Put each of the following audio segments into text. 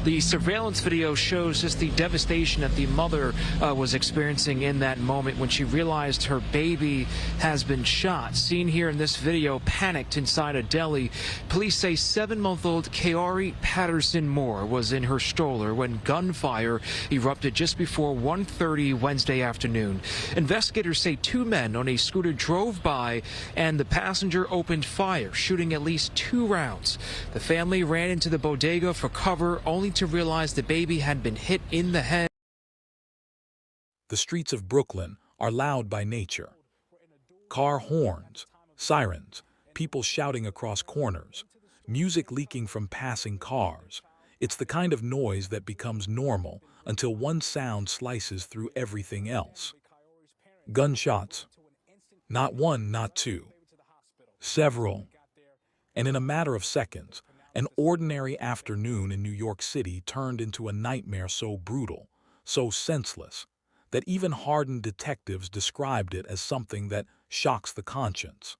The surveillance video shows just the devastation that the mother was experiencing in that moment when she realized her baby has been shot. Seen here in this video, panicked inside a deli. Police say 7-month-old Kaori Patterson-Moore was in her stroller when gunfire erupted just before 1:30 Wednesday afternoon. Investigators say 2 men on a scooter drove by and the passenger opened fire, shooting at least 2 rounds. The family ran into the bodega for cover, only to realize the baby had been hit in the head. The streets of Brooklyn are loud by nature. Car horns, sirens, people shouting across corners, music leaking from passing cars. It's the kind of noise that becomes normal until one sound slices through everything else. Gunshots. Not one, not two. Several. And in a matter of seconds, an ordinary afternoon in New York City turned into a nightmare so brutal, so senseless, that even hardened detectives described it as something that shocks the conscience.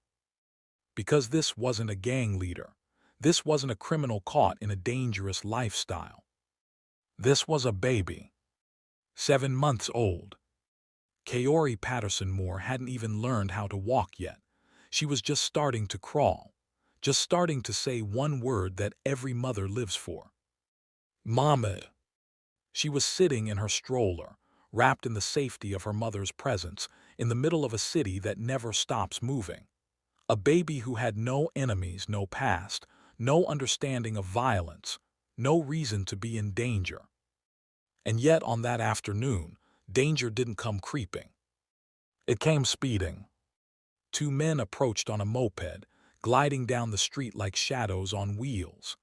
Because this wasn't a gang leader. This wasn't a criminal caught in a dangerous lifestyle. This was a baby. 7 months old. Kaori Patterson-Moore hadn't even learned how to walk yet. She was just starting to crawl. Just starting to say one word that every mother lives for. Moped. She was sitting in her stroller, wrapped in the safety of her mother's presence, in the middle of a city that never stops moving. A baby who had no enemies, no past, no understanding of violence, no reason to be in danger. And yet on that afternoon, danger didn't come creeping. It came speeding. 2 men approached on a moped, gliding down the street like shadows on wheels.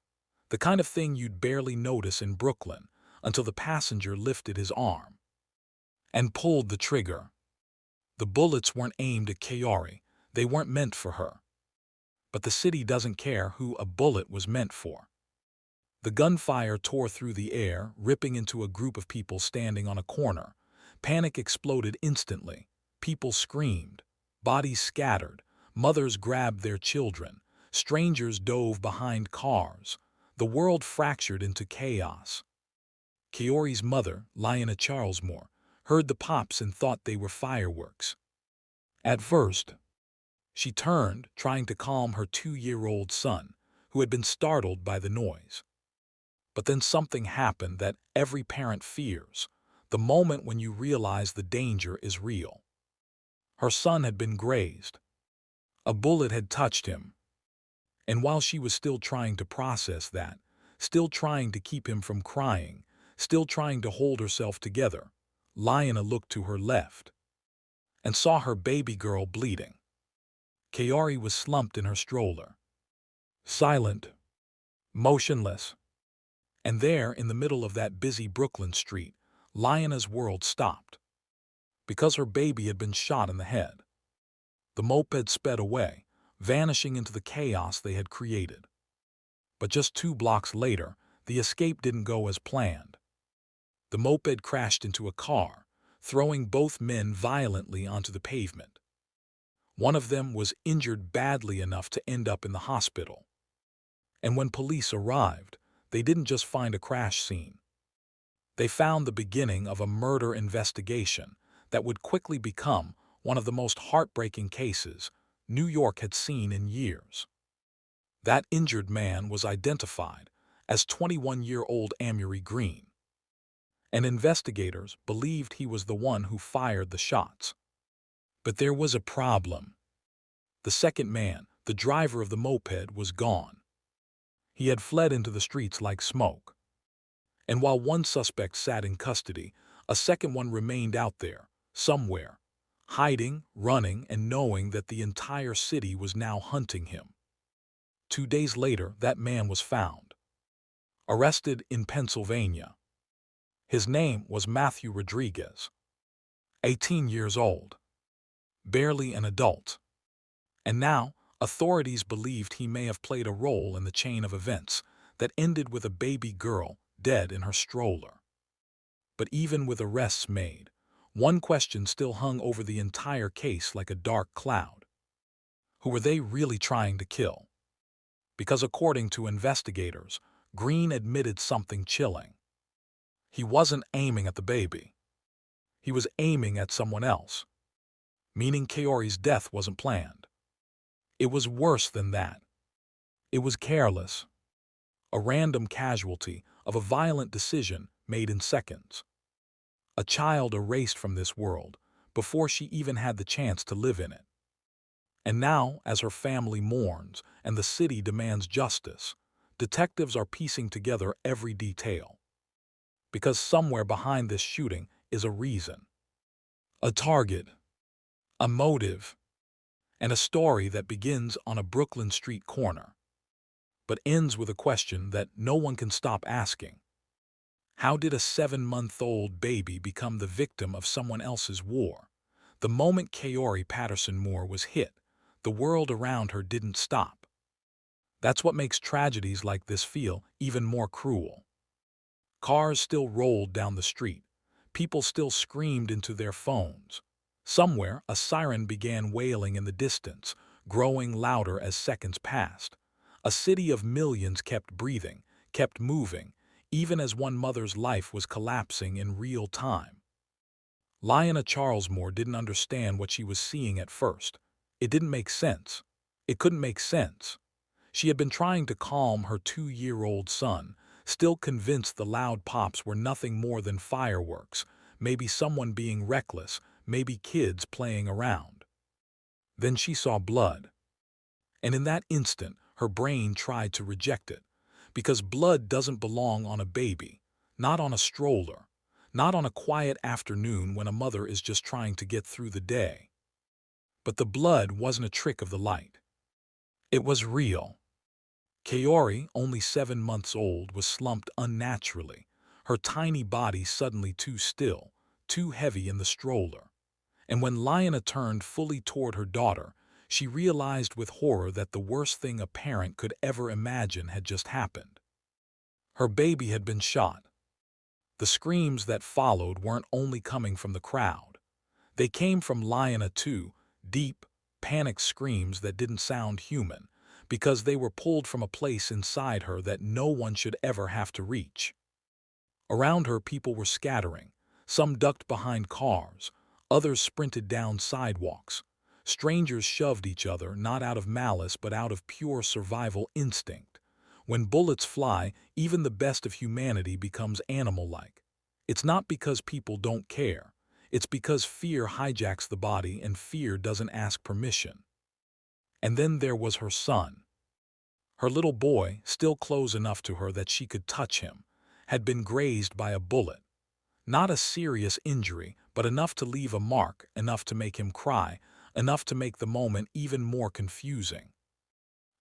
The kind of thing you'd barely notice in Brooklyn until the passenger lifted his arm and pulled the trigger. The bullets weren't aimed at Kaori. They weren't meant for her. But the city doesn't care who a bullet was meant for. The gunfire tore through the air, ripping into a group of people standing on a corner. Panic exploded instantly. People screamed. Bodies scattered. Mothers grabbed their children. Strangers dove behind cars. The world fractured into chaos. Kaori's mother, Lionel Charlesmore, heard the pops and thought they were fireworks. At first, she turned, trying to calm her 2-year-old son, who had been startled by the noise. But then something happened that every parent fears, the moment when you realize the danger is real. Her son had been grazed. A bullet had touched him. And while she was still trying to process that, still trying to keep him from crying, still trying to hold herself together, Lionel looked to her left and saw her baby girl bleeding. Kaori was slumped in her stroller, silent, motionless. And there, in the middle of that busy Brooklyn street, Lionel's world stopped. Because her baby had been shot in the head. The moped sped away, vanishing into the chaos they had created. But just 2 blocks later, the escape didn't go as planned. The moped crashed into a car, throwing both men violently onto the pavement. One of them was injured badly enough to end up in the hospital. And when police arrived, they didn't just find a crash scene. They found the beginning of a murder investigation that would quickly become one of the most heartbreaking cases New York had seen in years. That injured man was identified as 21-year-old Amuri Greene, and investigators believed he was the one who fired the shots. But there was a problem. The second man, the driver of the moped, was gone. He had fled into the streets like smoke. And while one suspect sat in custody, a second one remained out there, somewhere, hiding, running, and knowing that the entire city was now hunting him. 2 days later, that man was found, arrested in Pennsylvania. His name was Matthew Rodriguez, 18 years old, barely an adult. And now, authorities believed he may have played a role in the chain of events that ended with a baby girl dead in her stroller. But even with arrests made, one question still hung over the entire case like a dark cloud. Who were they really trying to kill? Because according to investigators, Greene admitted something chilling. He wasn't aiming at the baby. He was aiming at someone else, meaning Kaori's death wasn't planned. It was worse than that. It was careless, a random casualty of a violent decision made in seconds. A child erased from this world before she even had the chance to live in it. And now, as her family mourns and the city demands justice, detectives are piecing together every detail. Because somewhere behind this shooting is a reason, a target, a motive, and a story that begins on a Brooklyn street corner, but ends with a question that no one can stop asking. How did a 7-month-old baby become the victim of someone else's war? The moment Kaori Patterson-Moore was hit, the world around her didn't stop. That's what makes tragedies like this feel even more cruel. Cars still rolled down the street. People still screamed into their phones. Somewhere, a siren began wailing in the distance, growing louder as seconds passed. A city of millions kept breathing, kept moving, even as one mother's life was collapsing in real time. Lionel Charles-Moore didn't understand what she was seeing at first. It didn't make sense. It couldn't make sense. She had been trying to calm her 2-year-old son, still convinced the loud pops were nothing more than fireworks, maybe someone being reckless, maybe kids playing around. Then she saw blood. And in that instant, her brain tried to reject it. Because blood doesn't belong on a baby, not on a stroller, not on a quiet afternoon when a mother is just trying to get through the day. But the blood wasn't a trick of the light. It was real. Kaori, only 7 months old, was slumped unnaturally, her tiny body suddenly too still, too heavy in the stroller. And when Lionel turned fully toward her daughter, she realized with horror that the worst thing a parent could ever imagine had just happened. Her baby had been shot. The screams that followed weren't only coming from the crowd. They came from Lionel too, deep, panicked screams that didn't sound human, because they were pulled from a place inside her that no one should ever have to reach. Around her, people were scattering. Some ducked behind cars, others sprinted down sidewalks. Strangers shoved each other, not out of malice but out of pure survival instinct. When bullets fly, even the best of humanity becomes animal-like. It's not because people don't care. It's because fear hijacks the body and fear doesn't ask permission. And then there was her son. Her little boy, still close enough to her that she could touch him, had been grazed by a bullet. Not a serious injury, but enough to leave a mark, enough to make him cry, enough to make the moment even more confusing.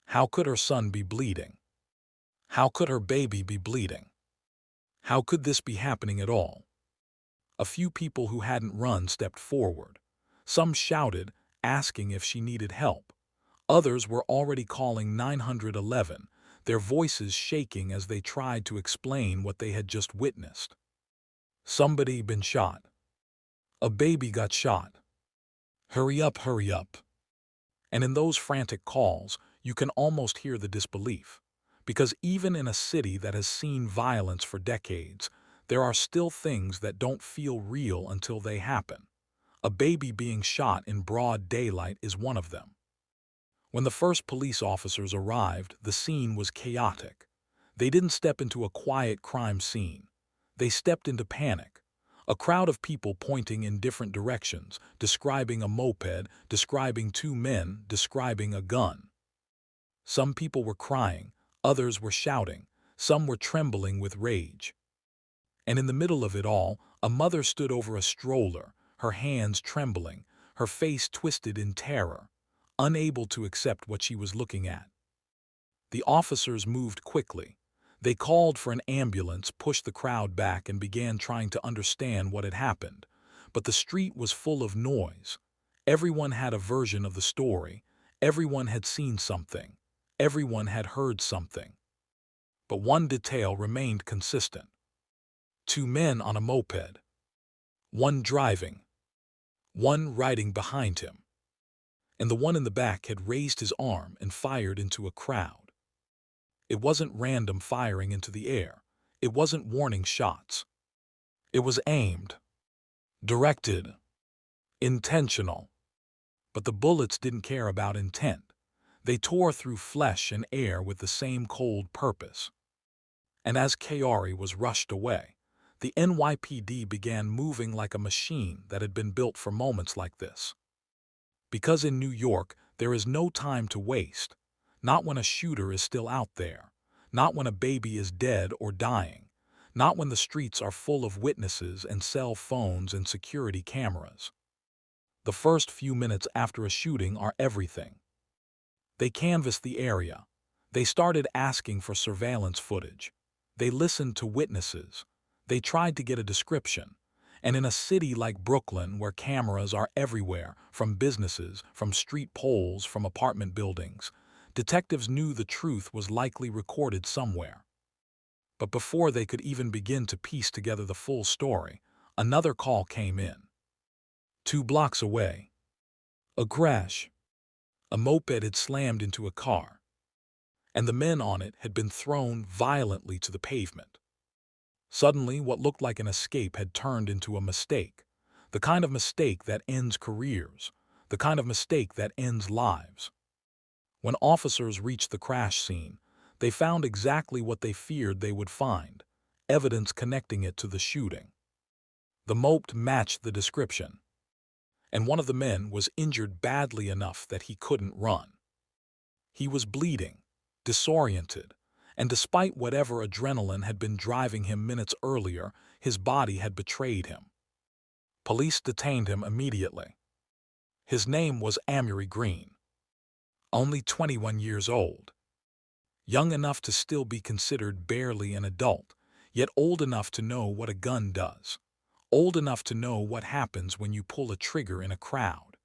How could her son be bleeding? How could her baby be bleeding? How could this be happening at all? A few people who hadn't run stepped forward. Some shouted, asking if she needed help. Others were already calling 911, their voices shaking as they tried to explain what they had just witnessed. Somebody been shot. A baby got shot. Hurry up, hurry up. And in those frantic calls, you can almost hear the disbelief. Because even in a city that has seen violence for decades, there are still things that don't feel real until they happen. A baby being shot in broad daylight is one of them. When the first police officers arrived, the scene was chaotic. They didn't step into a quiet crime scene. They stepped into panic. A crowd of people pointing in different directions, describing a moped, describing 2 men, describing a gun. Some people were crying, others were shouting, some were trembling with rage. And in the middle of it all, a mother stood over a stroller, her hands trembling, her face twisted in terror, unable to accept what she was looking at. The officers moved quickly. They called for an ambulance, pushed the crowd back, and began trying to understand what had happened. But the street was full of noise. Everyone had a version of the story. Everyone had seen something. Everyone had heard something. But one detail remained consistent. 2 men on a moped. One driving. One riding behind him. And the one in the back had raised his arm and fired into a crowd. It wasn't random firing into the air. It wasn't warning shots. It was aimed, directed, intentional. But the bullets didn't care about intent. They tore through flesh and air with the same cold purpose. And as Kaori was rushed away, the NYPD began moving like a machine that had been built for moments like this. Because in New York, there is no time to waste. Not when a shooter is still out there. Not when a baby is dead or dying. Not when the streets are full of witnesses and cell phones and security cameras. The first few minutes after a shooting are everything. They canvassed the area. They started asking for surveillance footage. They listened to witnesses. They tried to get a description. And in a city like Brooklyn, where cameras are everywhere, from businesses, from street poles, from apartment buildings, detectives knew the truth was likely recorded somewhere. But before they could even begin to piece together the full story, another call came in. 2 blocks away. A crash. A moped had slammed into a car, and the men on it had been thrown violently to the pavement. Suddenly, what looked like an escape had turned into a mistake, the kind of mistake that ends careers, the kind of mistake that ends lives. When officers reached the crash scene, they found exactly what they feared they would find, evidence connecting it to the shooting. The moped matched the description, and one of the men was injured badly enough that he couldn't run. He was bleeding, disoriented, and despite whatever adrenaline had been driving him minutes earlier, his body had betrayed him. Police detained him immediately. His name was Amuri Greene, only 21 years old, young enough to still be considered barely an adult, yet old enough to know what a gun does, old enough to know what happens when you pull a trigger in a crowd.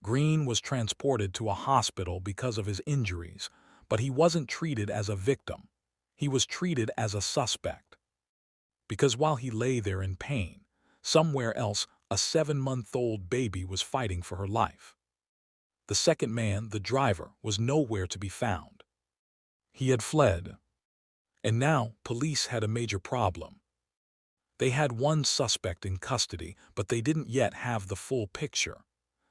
Greene was transported to a hospital because of his injuries, but he wasn't treated as a victim. He was treated as a suspect. Because while he lay there in pain, somewhere else a 7-month-old baby was fighting for her life. The second man, the driver, was nowhere to be found. He had fled. And now police had a major problem. They had one suspect in custody, but they didn't yet have the full picture.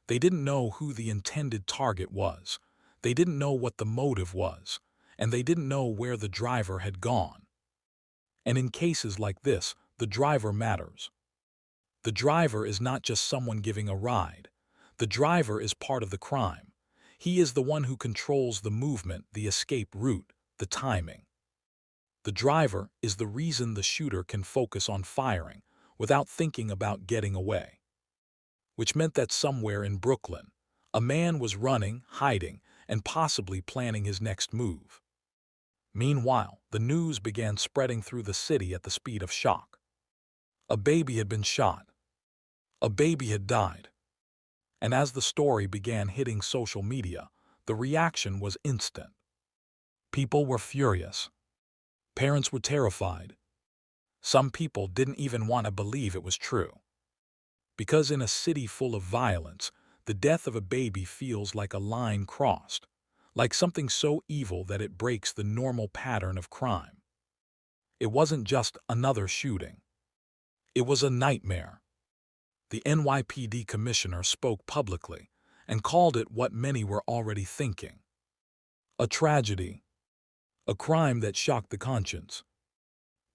They didn't know who the intended target was. They didn't know what the motive was. And they didn't know where the driver had gone. And in cases like this, the driver matters. The driver is not just someone giving a ride. The driver is part of the crime. He is the one who controls the movement, the escape route, the timing. The driver is the reason the shooter can focus on firing without thinking about getting away. Which meant that somewhere in Brooklyn, a man was running, hiding, and possibly planning his next move. Meanwhile, the news began spreading through the city at the speed of shock. A baby had been shot. A baby had died. And as the story began hitting social media, the reaction was instant. People were furious. Parents were terrified. Some people didn't even want to believe it was true. Because in a city full of violence, the death of a baby feels like a line crossed, like something so evil that it breaks the normal pattern of crime. It wasn't just another shooting. It was a nightmare. The NYPD commissioner spoke publicly and called it what many were already thinking: a tragedy, a crime that shocked the conscience.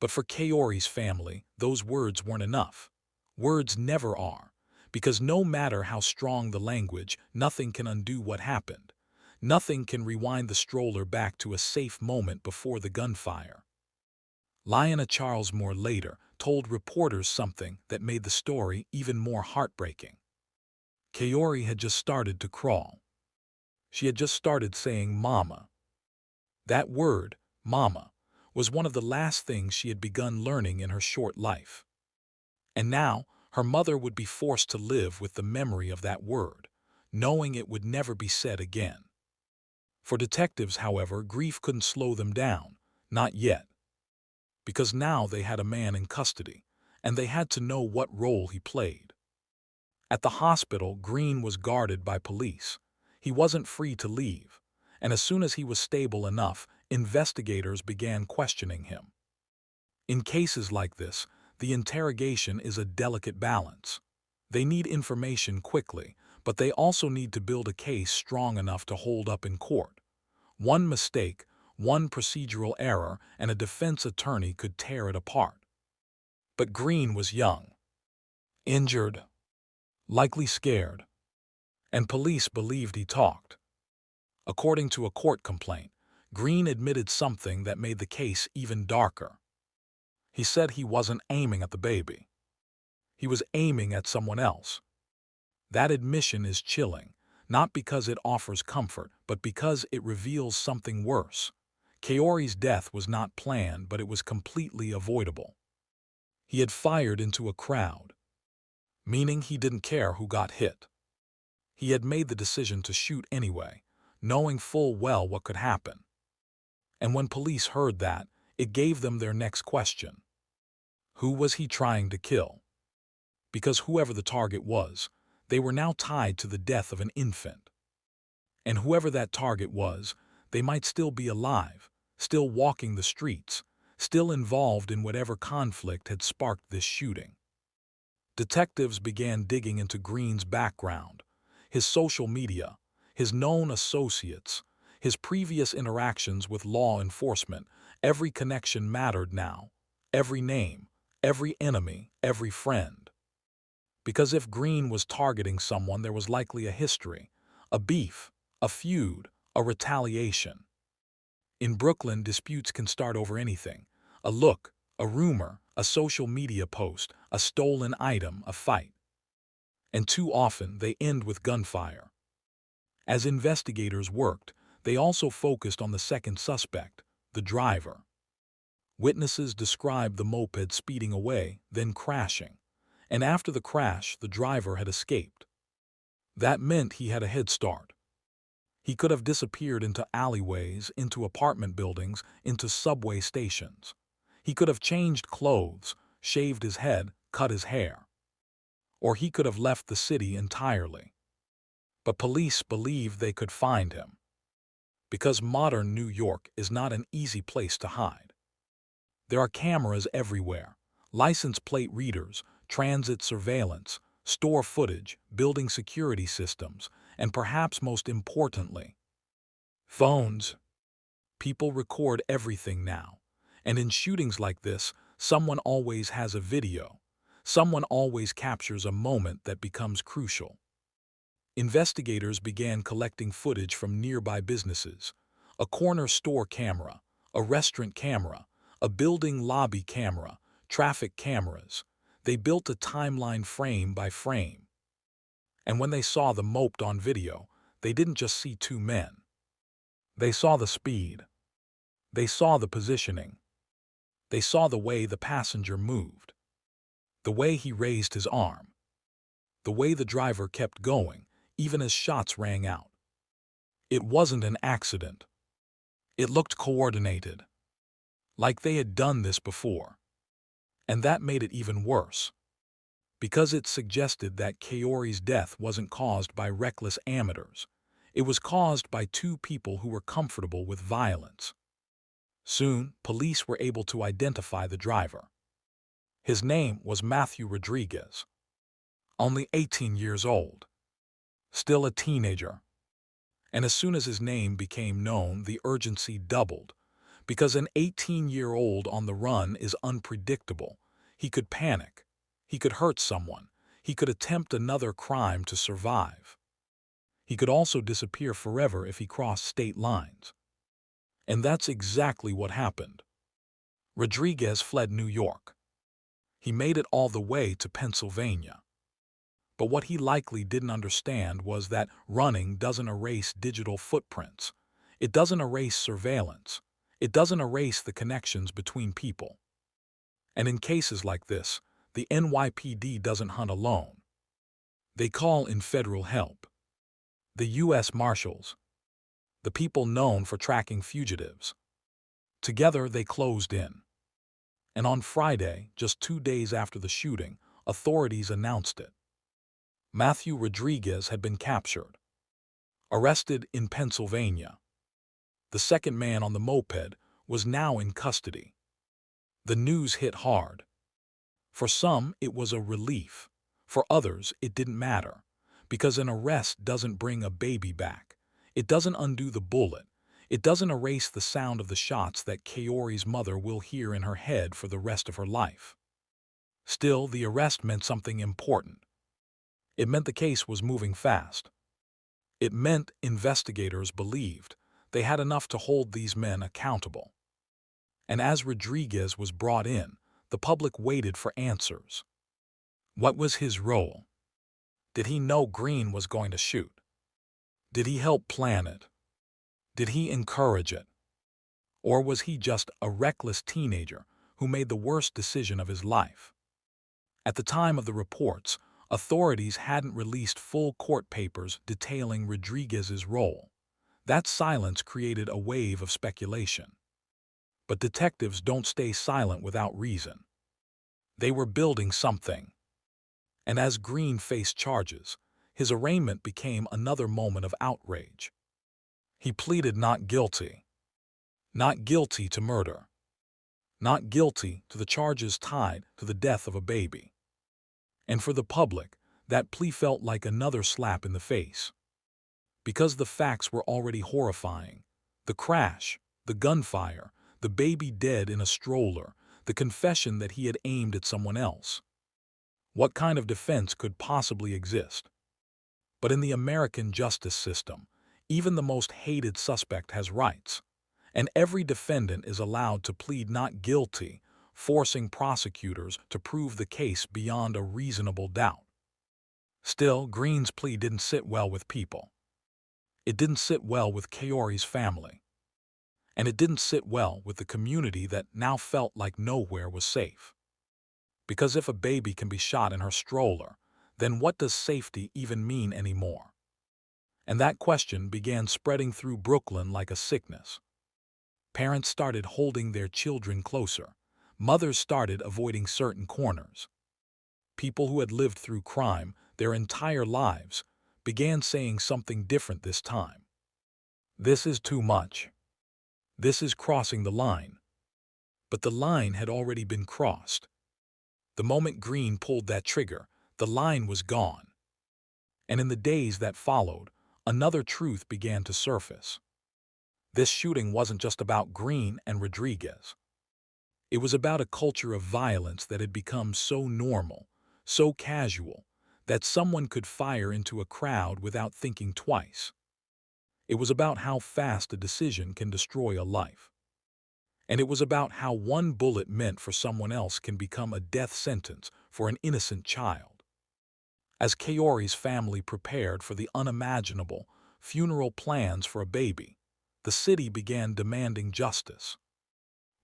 But for Kaori's family, those words weren't enough. Words never are, because no matter how strong the language, nothing can undo what happened. Nothing can rewind the stroller back to a safe moment before the gunfire. Lionel Charles Moore later told reporters something that made the story even more heartbreaking. Kaori had just started to crawl. She had just started saying "mama." That word, mama, was one of the last things she had begun learning in her short life. And now, her mother would be forced to live with the memory of that word, knowing it would never be said again. For detectives, however, grief couldn't slow them down, not yet. Because now they had a man in custody, and they had to know what role he played. At the hospital, Greene was guarded by police. He wasn't free to leave, and as soon as he was stable enough, investigators began questioning him. In cases like this, the interrogation is a delicate balance. They need information quickly, but they also need to build a case strong enough to hold up in court. One mistake, one procedural error, and a defense attorney could tear it apart. But Greene was young, injured, likely scared, and police believed he talked. According to a court complaint, Greene admitted something that made the case even darker. He said he wasn't aiming at the baby. He was aiming at someone else. That admission is chilling, not because it offers comfort, but because it reveals something worse. Kaori's death was not planned, but it was completely avoidable. He had fired into a crowd, meaning he didn't care who got hit. He had made the decision to shoot anyway, knowing full well what could happen. And when police heard that, it gave them their next question. Who was he trying to kill? Because whoever the target was, they were now tied to the death of an infant. And whoever that target was, they might still be alive, still walking the streets, still involved in whatever conflict had sparked this shooting. Detectives began digging into Greene's background, his social media, his known associates, his previous interactions with law enforcement. Every connection mattered now, every name, every enemy, every friend. Because if Greene was targeting someone, there was likely a history, a beef, a feud, a retaliation. In Brooklyn, disputes can start over anything: a look, a rumor, a social media post, a stolen item, a fight. And too often, they end with gunfire. As investigators worked, they also focused on the second suspect, the driver. Witnesses described the moped speeding away, then crashing. And after the crash, the driver had escaped. That meant he had a head start. He could have disappeared into alleyways, into apartment buildings, into subway stations. He could have changed clothes, shaved his head, cut his hair. Or he could have left the city entirely. But police believed they could find him. Because modern New York is not an easy place to hide. There are cameras everywhere, license plate readers, transit surveillance, store footage, building security systems, and perhaps most importantly, phones. People record everything now, and in shootings like this, someone always has a video. Someone always captures a moment that becomes crucial. Investigators began collecting footage from nearby businesses: a corner store camera, a restaurant camera, a building lobby camera, traffic cameras. They built a timeline frame by frame. And when they saw the moped on video, they didn't just see two men. They saw the speed. They saw the positioning. They saw the way the passenger moved. The way he raised his arm. The way the driver kept going, even as shots rang out. It wasn't an accident. It looked coordinated. Like they had done this before. And that made it even worse. Because it suggested that Kaori's death wasn't caused by reckless amateurs. It was caused by two people who were comfortable with violence. Soon, police were able to identify the driver. His name was Matthew Rodriguez. Only 18 years old. Still a teenager. And as soon as his name became known, the urgency doubled. Because an 18-year-old on the run is unpredictable. He could panic. He could hurt someone. He could attempt another crime to survive. He could also disappear forever if he crossed state lines. And that's exactly what happened. Rodriguez fled New York. He made it all the way to Pennsylvania. But what he likely didn't understand was that running doesn't erase digital footprints. It doesn't erase surveillance. It doesn't erase the connections between people. And in cases like this, the NYPD doesn't hunt alone. They call in federal help. The U.S. Marshals. The people known for tracking fugitives. Together they closed in. And on Friday, just 2 days after the shooting, authorities announced it. Matthew Rodriguez had been captured. Arrested in Pennsylvania. The second man on the moped was now in custody. The news hit hard. For some, it was a relief. For others, it didn't matter, because an arrest doesn't bring a baby back. It doesn't undo the bullet. It doesn't erase the sound of the shots that Kaori's mother will hear in her head for the rest of her life. Still, the arrest meant something important. It meant the case was moving fast. It meant investigators believed they had enough to hold these men accountable. And as Rodriguez was brought in, the public waited for answers. What was his role? Did he know Greene was going to shoot? Did he help plan it? Did he encourage it? Or was he just a reckless teenager who made the worst decision of his life? At the time of the reports, authorities hadn't released full court papers detailing Rodriguez's role. That silence created a wave of speculation. But detectives don't stay silent without reason. They were building something. And as Greene faced charges, his arraignment became another moment of outrage. He pleaded not guilty. Not guilty to murder. Not guilty to the charges tied to the death of a baby. And for the public, that plea felt like another slap in the face. Because the facts were already horrifying. The crash, the gunfire, the baby dead in a stroller, the confession that he had aimed at someone else. What kind of defense could possibly exist? But in the American justice system, even the most hated suspect has rights, and every defendant is allowed to plead not guilty, forcing prosecutors to prove the case beyond a reasonable doubt. Still, Greene's plea didn't sit well with people. It didn't sit well with Kaori's family. And it didn't sit well with the community that now felt like nowhere was safe. Because if a baby can be shot in her stroller, then what does safety even mean anymore? And that question began spreading through Brooklyn like a sickness. Parents started holding their children closer. Mothers started avoiding certain corners. People who had lived through crime their entire lives began saying something different this time. This is too much. This is crossing the line. But the line had already been crossed. The moment Greene pulled that trigger, the line was gone. And in the days that followed, another truth began to surface. This shooting wasn't just about Greene and Rodriguez. It was about a culture of violence that had become so normal, so casual, that someone could fire into a crowd without thinking twice. It was about how fast a decision can destroy a life. And it was about how one bullet meant for someone else can become a death sentence for an innocent child. As Kaori's family prepared for the unimaginable funeral plans for a baby, the city began demanding justice.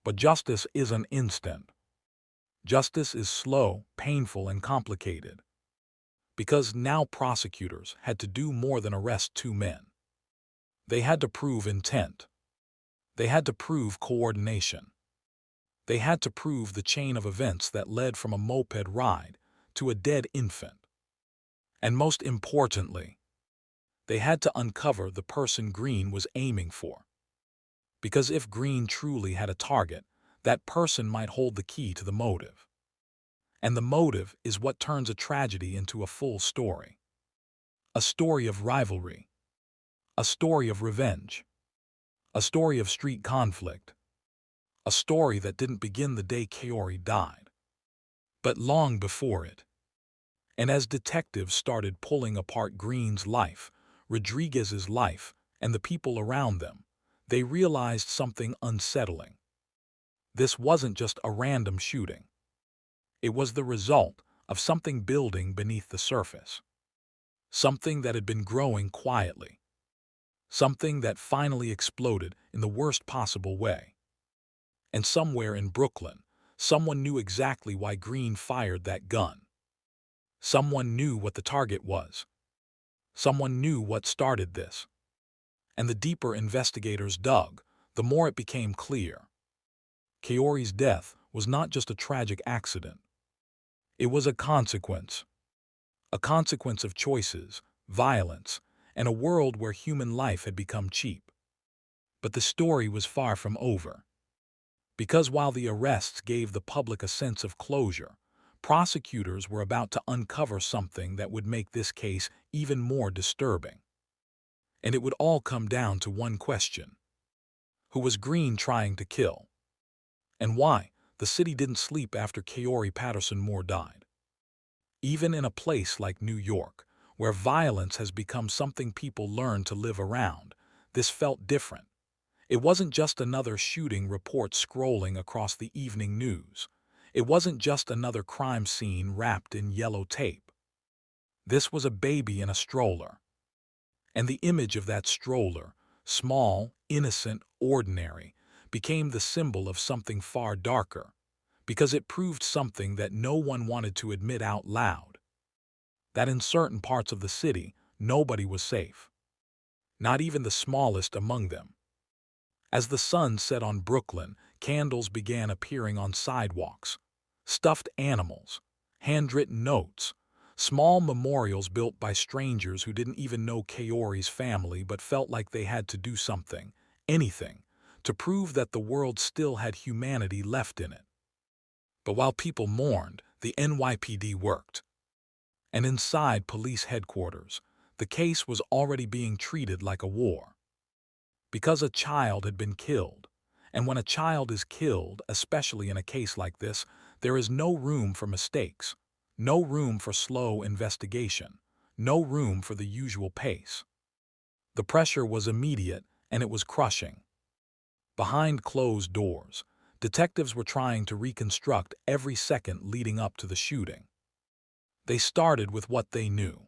But justice isn't instant. Justice is slow, painful, and complicated. Because now prosecutors had to do more than arrest two men. They had to prove intent. They had to prove coordination. They had to prove the chain of events that led from a moped ride to a dead infant. And most importantly, they had to uncover the person Greene was aiming for. Because if Greene truly had a target, that person might hold the key to the motive. And the motive is what turns a tragedy into a full story. A story of rivalry. A story of revenge. A story of street conflict. A story that didn't begin the day Kaori died, but long before it. And as detectives started pulling apart Greene's life, Rodriguez's life, and the people around them, they realized something unsettling. This wasn't just a random shooting. It was the result of something building beneath the surface. Something that had been growing quietly. Something that finally exploded in the worst possible way. And somewhere in Brooklyn, someone knew exactly why Greene fired that gun. Someone knew what the target was. Someone knew what started this. And the deeper investigators dug, the more it became clear. Kaori's death was not just a tragic accident. It was a consequence. A consequence of choices, violence, and a world where human life had become cheap. But the story was far from over. Because while the arrests gave the public a sense of closure, prosecutors were about to uncover something that would make this case even more disturbing. And it would all come down to one question. Who was Greene trying to kill? And why the city didn't sleep after Kaori Patterson-Moore died? Even in a place like New York, where violence has become something people learn to live around, this felt different. It wasn't just another shooting report scrolling across the evening news. It wasn't just another crime scene wrapped in yellow tape. This was a baby in a stroller. And the image of that stroller, small, innocent, ordinary, became the symbol of something far darker, because it proved something that no one wanted to admit out loud. That in certain parts of the city, nobody was safe. Not even the smallest among them. As the sun set on Brooklyn, candles began appearing on sidewalks. Stuffed animals, handwritten notes, small memorials built by strangers who didn't even know Kaori's family but felt like they had to do something, anything, to prove that the world still had humanity left in it. But while people mourned, the NYPD worked. And inside police headquarters, the case was already being treated like a war. Because a child had been killed. And when a child is killed, especially in a case like this, there is no room for mistakes, no room for slow investigation, no room for the usual pace. The pressure was immediate, and it was crushing. Behind closed doors, detectives were trying to reconstruct every second leading up to the shooting. They started with what they knew.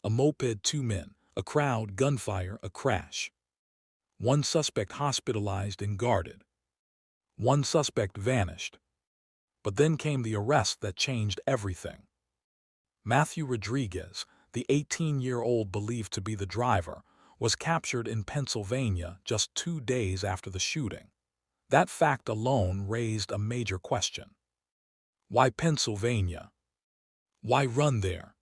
A moped, 2 men, a crowd, gunfire, a crash. One suspect hospitalized and guarded. One suspect vanished. But then came the arrest that changed everything. Matthew Rodriguez, the 18-year-old believed to be the driver, was captured in Pennsylvania just 2 days after the shooting. That fact alone raised a major question. Why Pennsylvania? Why run there?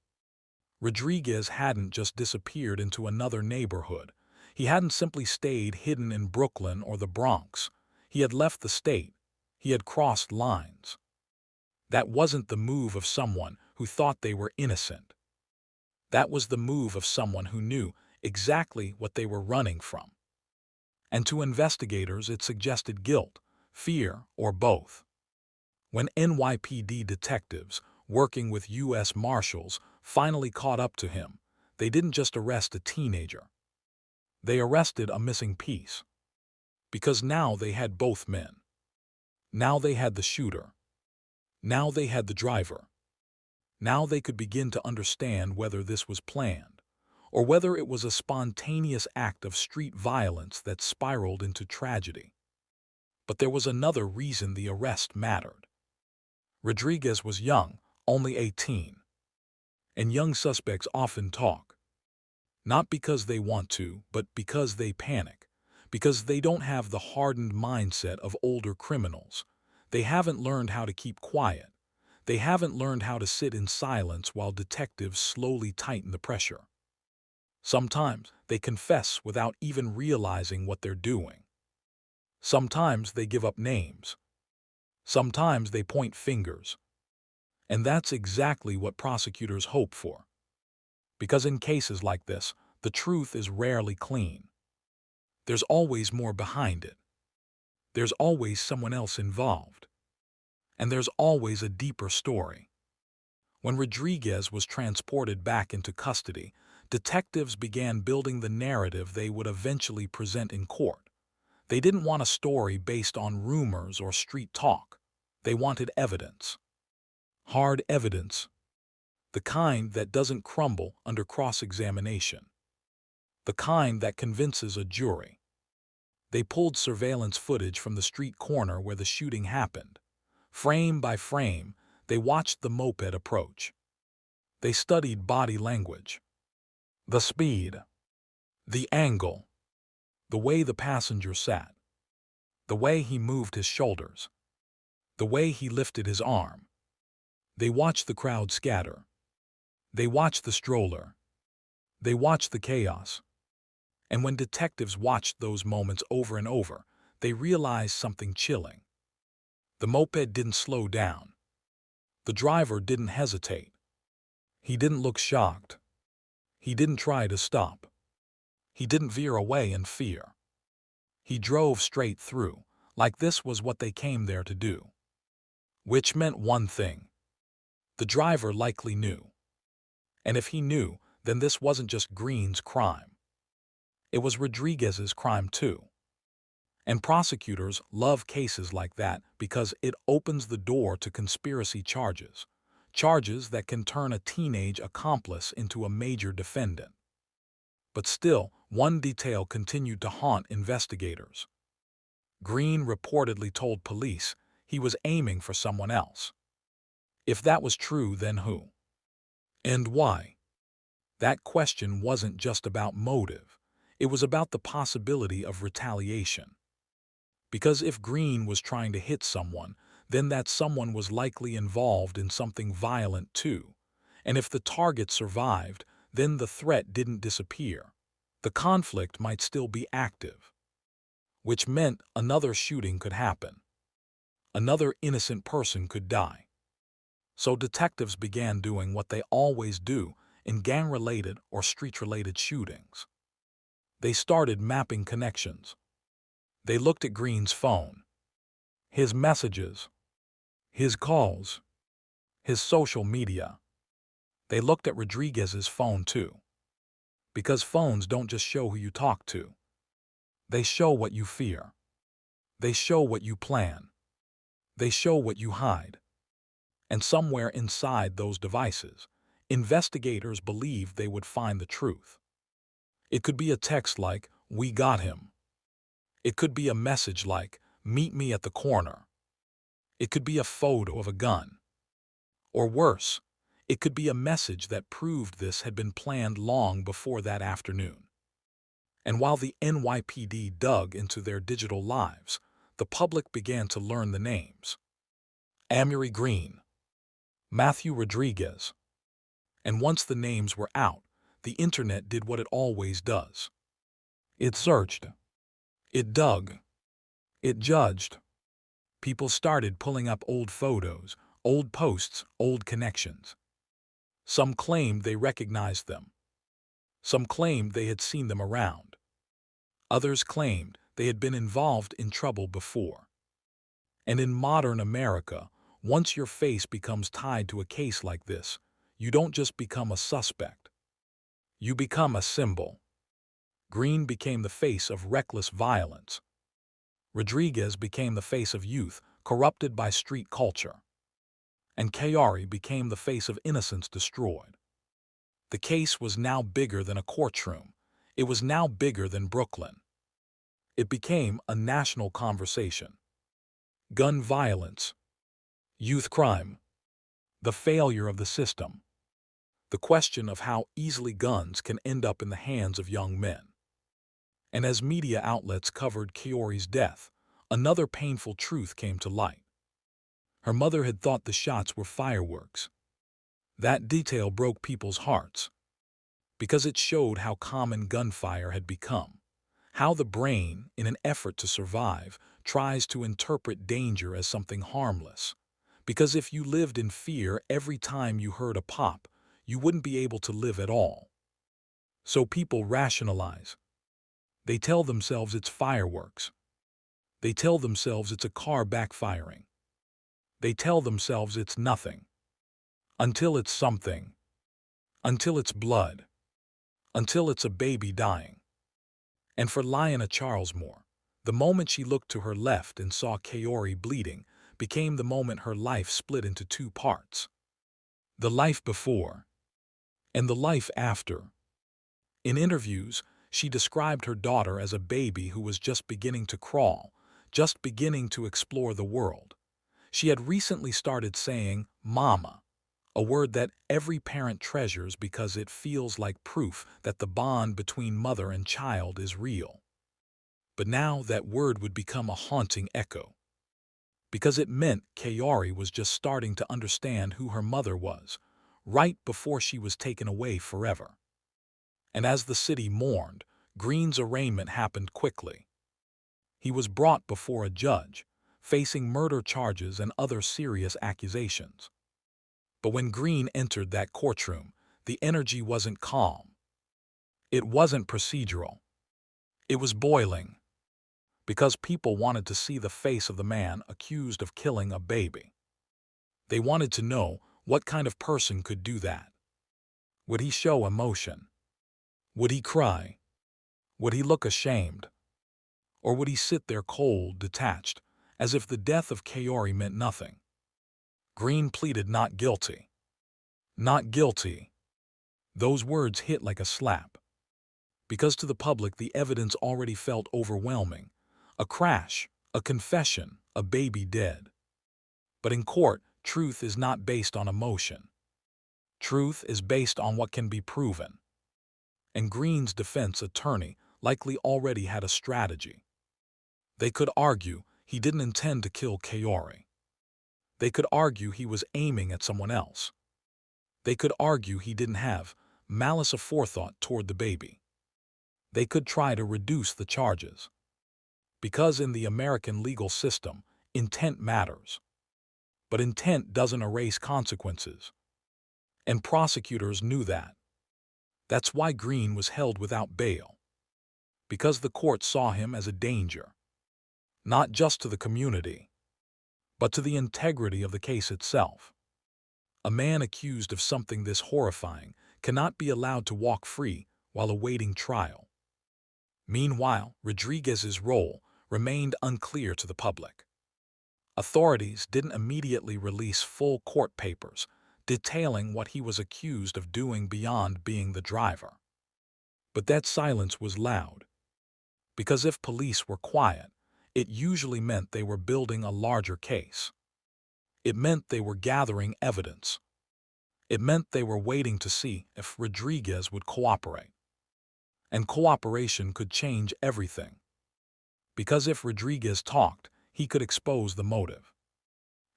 Rodriguez hadn't just disappeared into another neighborhood. He hadn't simply stayed hidden in Brooklyn or the Bronx. He had left the state. He had crossed lines. That wasn't the move of someone who thought they were innocent. That was the move of someone who knew exactly what they were running from. And to investigators, it suggested guilt, fear, or both. When NYPD detectives, working with U.S. Marshals, finally caught up to him, they didn't just arrest a teenager. They arrested a missing piece. Because now they had both men. Now they had the shooter. Now they had the driver. Now they could begin to understand whether this was planned, or whether it was a spontaneous act of street violence that spiraled into tragedy. But there was another reason the arrest mattered. Rodriguez was young, only 18. And young suspects often talk. Not because they want to, but because they panic. Because they don't have the hardened mindset of older criminals. They haven't learned how to keep quiet. They haven't learned how to sit in silence while detectives slowly tighten the pressure. Sometimes they confess without even realizing what they're doing. Sometimes they give up names. Sometimes they point fingers. And that's exactly what prosecutors hope for. Because in cases like this, the truth is rarely clean. There's always more behind it. There's always someone else involved. And there's always a deeper story. When Rodriguez was transported back into custody, detectives began building the narrative they would eventually present in court. They didn't want a story based on rumors or street talk. They wanted evidence. Hard evidence. The kind that doesn't crumble under cross-examination. The kind that convinces a jury. They pulled surveillance footage from the street corner where the shooting happened. Frame by frame, they watched the moped approach. They studied body language. The speed. The angle. The way the passenger sat. The way he moved his shoulders. The way he lifted his arm. They watched the crowd scatter. They watched the stroller. They watched the chaos. And when detectives watched those moments over and over, they realized something chilling. The moped didn't slow down. The driver didn't hesitate. He didn't look shocked. He didn't try to stop. He didn't veer away in fear. He drove straight through, like this was what they came there to do. Which meant one thing. The driver likely knew. And if he knew, then this wasn't just Greene's crime. It was Rodriguez's crime too. And prosecutors love cases like that because it opens the door to conspiracy charges, charges that can turn a teenage accomplice into a major defendant. But still, one detail continued to haunt investigators. Greene reportedly told police he was aiming for someone else. If that was true, then who? And why? That question wasn't just about motive. It was about the possibility of retaliation. Because if Greene was trying to hit someone, then that someone was likely involved in something violent too. And if the target survived, then the threat didn't disappear. The conflict might still be active. Which meant another shooting could happen. Another innocent person could die. So detectives began doing what they always do in gang-related or street-related shootings. They started mapping connections. They looked at Greene's phone, his messages, his calls, his social media. They looked at Rodriguez's phone too. Because phones don't just show who you talk to. They show what you fear. They show what you plan. They show what you hide. And somewhere inside those devices, investigators believed they would find the truth. It could be a text like, "We got him." It could be a message like, "Meet me at the corner." It could be a photo of a gun. Or worse, it could be a message that proved this had been planned long before that afternoon. And while the NYPD dug into their digital lives, the public began to learn the names. Amuri Greene, Matthew Rodriguez. And once the names were out, the internet did what it always does. It searched. It dug. It judged. People started pulling up old photos, old posts, old connections. Some claimed they recognized them. Some claimed they had seen them around. Others claimed they had been involved in trouble before. And in modern America, once your face becomes tied to a case like this, you don't just become a suspect. You become a symbol. Greene became the face of reckless violence. Rodriguez became the face of youth corrupted by street culture. And Kaori became the face of innocence destroyed. The case was now bigger than a courtroom. It was now bigger than Brooklyn. It became a national conversation. Gun violence, youth crime, the failure of the system, the question of how easily guns can end up in the hands of young men. And as media outlets covered Kaori's death, another painful truth came to light. Her mother had thought the shots were fireworks. That detail broke people's hearts, because it showed how common gunfire had become, how the brain, in an effort to survive, tries to interpret danger as something harmless. Because if you lived in fear every time you heard a pop, you wouldn't be able to live at all. So people rationalize. They tell themselves it's fireworks. They tell themselves it's a car backfiring. They tell themselves it's nothing. Until it's something. Until it's blood. Until it's a baby dying. And for Lyanna Charles-Moore, the moment she looked to her left and saw Kaori bleeding became the moment her life split into two parts. The life before and the life after. In interviews, she described her daughter as a baby who was just beginning to crawl, just beginning to explore the world. She had recently started saying, "Mama," a word that every parent treasures because it feels like proof that the bond between mother and child is real. But now that word would become a haunting echo. Because it meant Kaori was just starting to understand who her mother was, right before she was taken away forever. And as the city mourned, Greene's arraignment happened quickly. He was brought before a judge, facing murder charges and other serious accusations. But when Greene entered that courtroom, the energy wasn't calm. It wasn't procedural. It was boiling, because people wanted to see the face of the man accused of killing a baby. They wanted to know what kind of person could do that. Would he show emotion? Would he cry? Would he look ashamed? Or would he sit there cold, detached, as if the death of Kaori meant nothing? Greene pleaded not guilty. Not guilty. Those words hit like a slap. Because to the public the evidence already felt overwhelming. A crash, a confession, a baby dead. But in court, truth is not based on emotion. Truth is based on what can be proven. And Greene's defense attorney likely already had a strategy. They could argue he didn't intend to kill Kaori. They could argue he was aiming at someone else. They could argue he didn't have malice aforethought toward the baby. They could try to reduce the charges. Because in the American legal system, intent matters. But intent doesn't erase consequences. And prosecutors knew that. That's why Greene was held without bail. Because the court saw him as a danger. Not just to the community, but to the integrity of the case itself. A man accused of something this horrifying cannot be allowed to walk free while awaiting trial. Meanwhile, Rodriguez's role remained unclear to the public. Authorities didn't immediately release full court papers detailing what he was accused of doing beyond being the driver. But that silence was loud, because if police were quiet, it usually meant they were building a larger case. It meant they were gathering evidence. It meant they were waiting to see if Rodriguez would cooperate. And cooperation could change everything. Because if Rodriguez talked, he could expose the motive.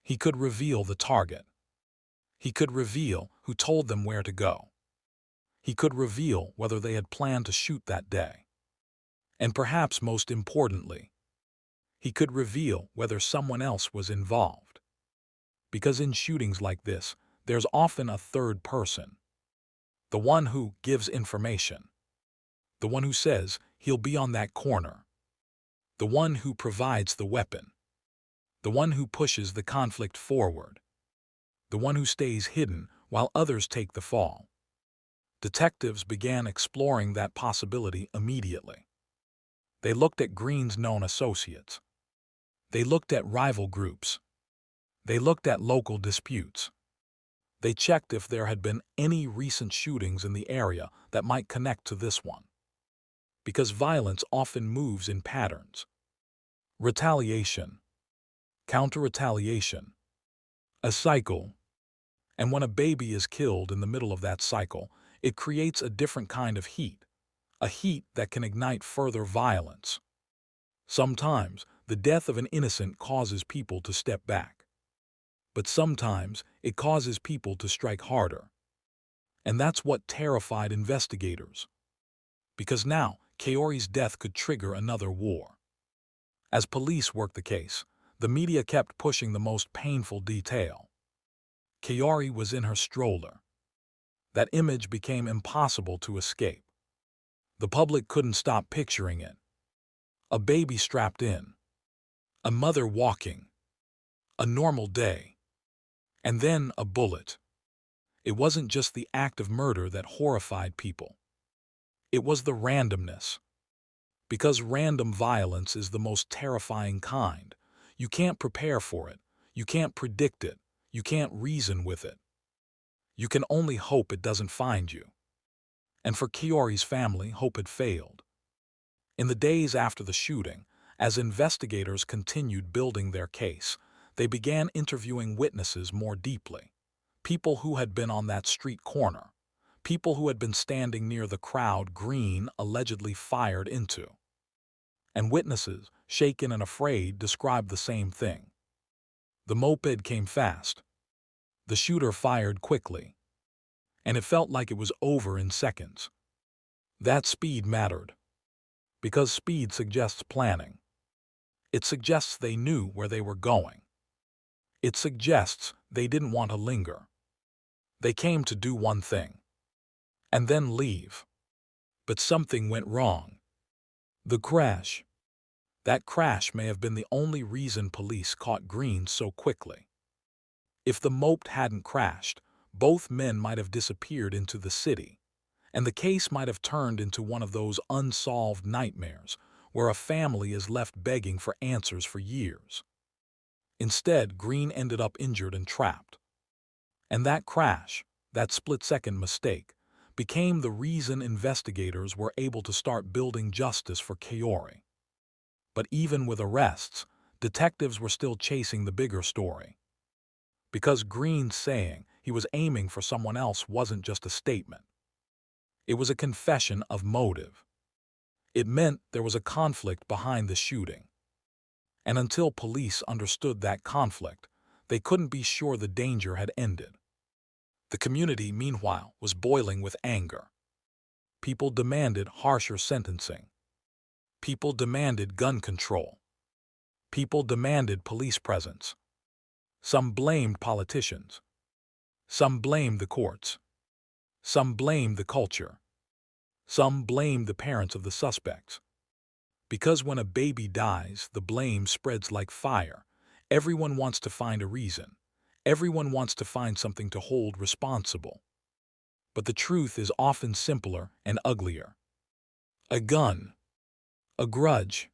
He could reveal the target. He could reveal who told them where to go. He could reveal whether they had planned to shoot that day. And perhaps most importantly, he could reveal whether someone else was involved. Because in shootings like this, there's often a third person. The one who gives information. The one who says he'll be on that corner. The one who provides the weapon. The one who pushes the conflict forward. The one who stays hidden while others take the fall. Detectives began exploring that possibility immediately. They looked at Greene's known associates. They looked at rival groups. They looked at local disputes. They checked if there had been any recent shootings in the area that might connect to this one. Because violence often moves in patterns. Retaliation. Counter-retaliation. A cycle. And when a baby is killed in the middle of that cycle, it creates a different kind of heat. A heat that can ignite further violence. Sometimes, the death of an innocent causes people to step back. But sometimes, it causes people to strike harder. And that's what terrified investigators. Because now, Kaori's death could trigger another war. As police worked the case, the media kept pushing the most painful detail. Kaori was in her stroller. That image became impossible to escape. The public couldn't stop picturing it. A baby strapped in. A mother walking. A normal day. And then a bullet. It wasn't just the act of murder that horrified people. It was the randomness. Because random violence is the most terrifying kind. You can't prepare for it. You can't predict it. You can't reason with it. You can only hope it doesn't find you. And for Kaori's family, hope had failed. In the days after the shooting, as investigators continued building their case, they began interviewing witnesses more deeply. People who had been on that street corner. People who had been standing near the crowd Greene allegedly fired into. And witnesses, shaken and afraid, described the same thing. The moped came fast. The shooter fired quickly. And it felt like it was over in seconds. That speed mattered. because speed suggests planning. It suggests they knew where they were going. It suggests they didn't want to linger. They came to do one thing, and then leave. But something went wrong. The crash. That crash may have been the only reason police caught Greene so quickly. If the moped hadn't crashed, both men might have disappeared into the city, and the case might have turned into one of those unsolved nightmares where a family is left begging for answers for years. Instead, Greene ended up injured and trapped. And that crash, that split-second mistake, became the reason investigators were able to start building justice for Kaori. But even with arrests, detectives were still chasing the bigger story. Because Greene's saying he was aiming for someone else wasn't just a statement. It was a confession of motive. It meant there was a conflict behind the shooting. And until police understood that conflict, they couldn't be sure the danger had ended. The community, meanwhile, was boiling with anger. People demanded harsher sentencing. People demanded gun control. People demanded police presence. Some blamed politicians. Some blamed the courts. Some blamed the culture. Some blamed the parents of the suspects. Because when a baby dies, the blame spreads like fire. Everyone wants to find a reason. Everyone wants to find something to hold responsible. But the truth is often simpler and uglier. A gun, a grudge,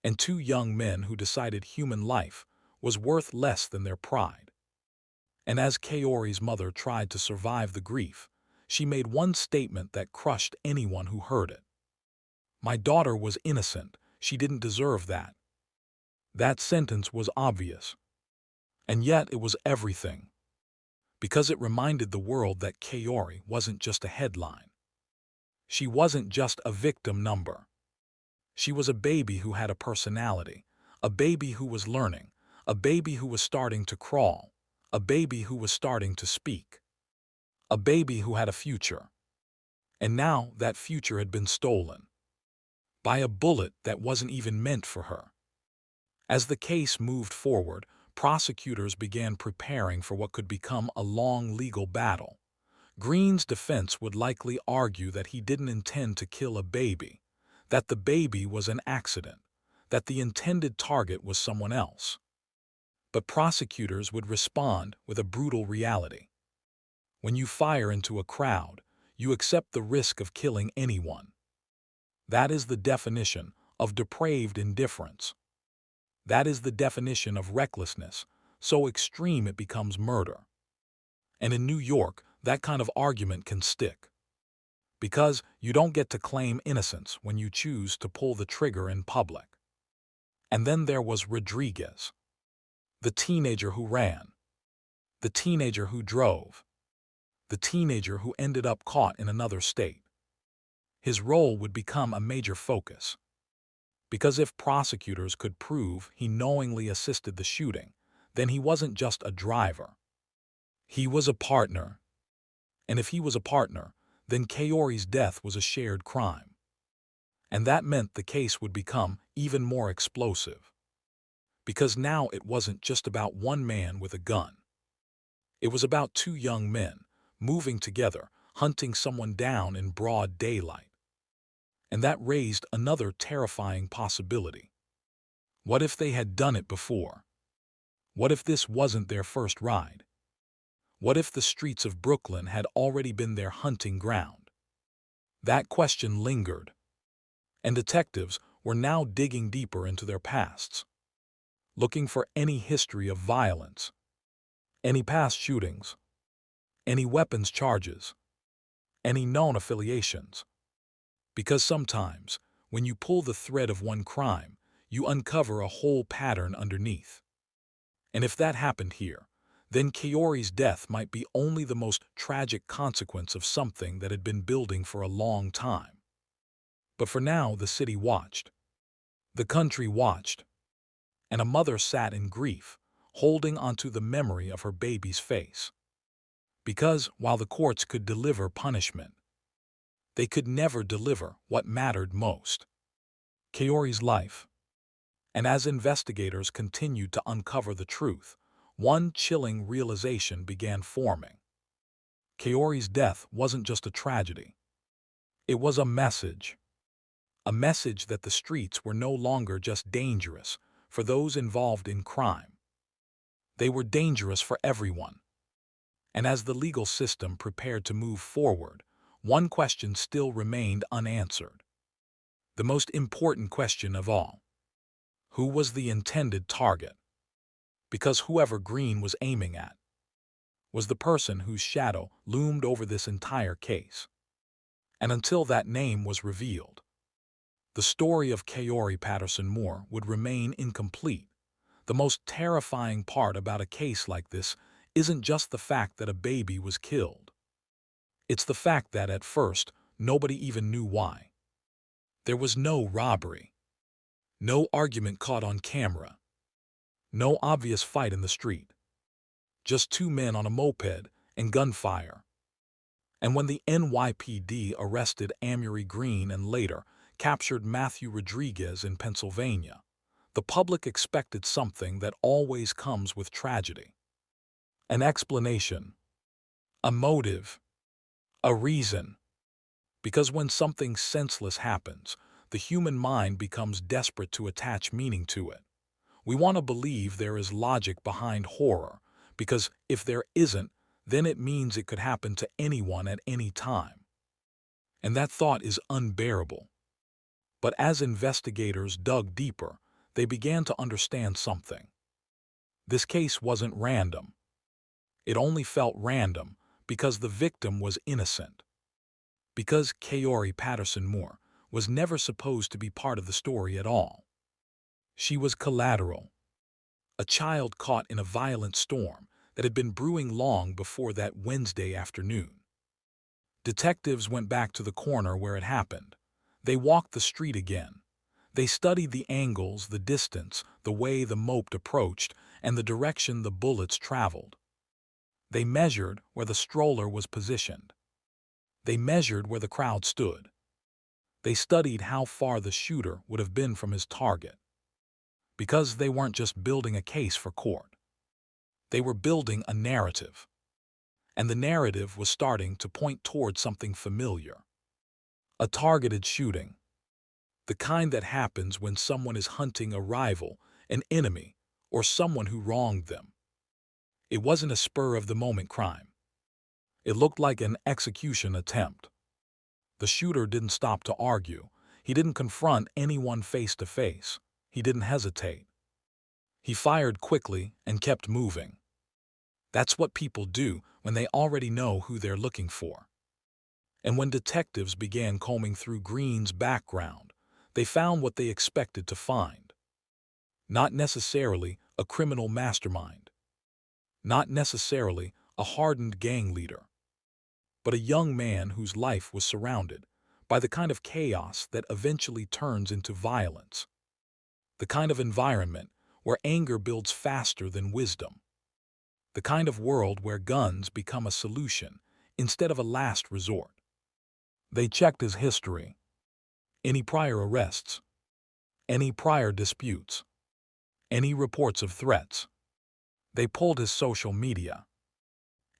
and two young men who decided human life was worth less than their pride. And as Kaori's mother tried to survive the grief, she made one statement that crushed anyone who heard it. "My daughter was innocent. She didn't deserve that." That sentence was obvious. And yet it was everything. Because it reminded the world that Kaori wasn't just a headline. She wasn't just a victim number. She was a baby who had a personality, a baby who was learning, a baby who was starting to crawl, a baby who was starting to speak, a baby who had a future. And now that future had been stolen. By a bullet that wasn't even meant for her. As the case moved forward, prosecutors began preparing for what could become a long legal battle. Greene's defense would likely argue that he didn't intend to kill a baby, that the baby was an accident, that the intended target was someone else. But prosecutors would respond with a brutal reality. When you fire into a crowd, you accept the risk of killing anyone. That is the definition of depraved indifference. That is the definition of recklessness, so extreme it becomes murder. And in New York, that kind of argument can stick. Because you don't get to claim innocence when you choose to pull the trigger in public. And then there was Rodriguez, the teenager who ran, the teenager who drove, the teenager who ended up caught in another state. His role would become a major focus. Because if prosecutors could prove he knowingly assisted the shooting, then he wasn't just a driver. He was a partner. And if he was a partner, then Kaori's death was a shared crime. And that meant the case would become even more explosive. Because now it wasn't just about one man with a gun. It was about two young men, moving together, hunting someone down in broad daylight. And that raised another terrifying possibility. What if they had done it before? What if this wasn't their first ride? What if the streets of Brooklyn had already been their hunting ground? That question lingered. And detectives were now digging deeper into their pasts, looking for any history of violence, any past shootings, any weapons charges, any known affiliations. Because sometimes, when you pull the thread of one crime, you uncover a whole pattern underneath. And if that happened here, then Kaori's death might be only the most tragic consequence of something that had been building for a long time. But for now, the city watched. The country watched. And a mother sat in grief, holding onto the memory of her baby's face. Because while the courts could deliver punishment, they could never deliver what mattered most. Kaori's life. And as investigators continued to uncover the truth, one chilling realization began forming. Kaori's death wasn't just a tragedy. It was a message. A message that the streets were no longer just dangerous for those involved in crime. They were dangerous for everyone. And as the legal system prepared to move forward, one question still remained unanswered. The most important question of all. Who was the intended target? Because whoever Greene was aiming at was the person whose shadow loomed over this entire case. And until that name was revealed, the story of Kaori Patterson-Moore would remain incomplete. The most terrifying part about a case like this isn't just the fact that a baby was killed. It's the fact that, at first, nobody even knew why. There was no robbery, no argument caught on camera, no obvious fight in the street. Just two men on a moped and gunfire. And when the NYPD arrested Amuri Greene and later captured Matthew Rodriguez in Pennsylvania, the public expected something that always comes with tragedy. An explanation, a motive, a reason. Because when something senseless happens, the human mind becomes desperate to attach meaning to it. We want to believe there is logic behind horror, because if there isn't, then it means it could happen to anyone at any time. And that thought is unbearable. But as investigators dug deeper, they began to understand something. This case wasn't random. It only felt random because the victim was innocent. Because Kaori Patterson-Moore was never supposed to be part of the story at all. She was collateral. A child caught in a violent storm that had been brewing long before that Wednesday afternoon. Detectives went back to the corner where it happened. They walked the street again. They studied the angles, the distance, the way the moped approached, and the direction the bullets traveled. They measured where the stroller was positioned. They measured where the crowd stood. They studied how far the shooter would have been from his target. Because they weren't just building a case for court. They were building a narrative. And the narrative was starting to point toward something familiar. A targeted shooting. The kind that happens when someone is hunting a rival, an enemy, or someone who wronged them. It wasn't a spur-of-the-moment crime. It looked like an execution attempt. The shooter didn't stop to argue. He didn't confront anyone face to face. He didn't hesitate. He fired quickly and kept moving. That's what people do when they already know who they're looking for. And when detectives began combing through Greene's background, they found what they expected to find. Not necessarily a criminal mastermind. Not necessarily a hardened gang leader. But a young man whose life was surrounded by the kind of chaos that eventually turns into violence. The kind of environment where anger builds faster than wisdom. The kind of world where guns become a solution instead of a last resort. They checked his history. Any prior arrests. Any prior disputes. Any reports of threats. They pulled his social media.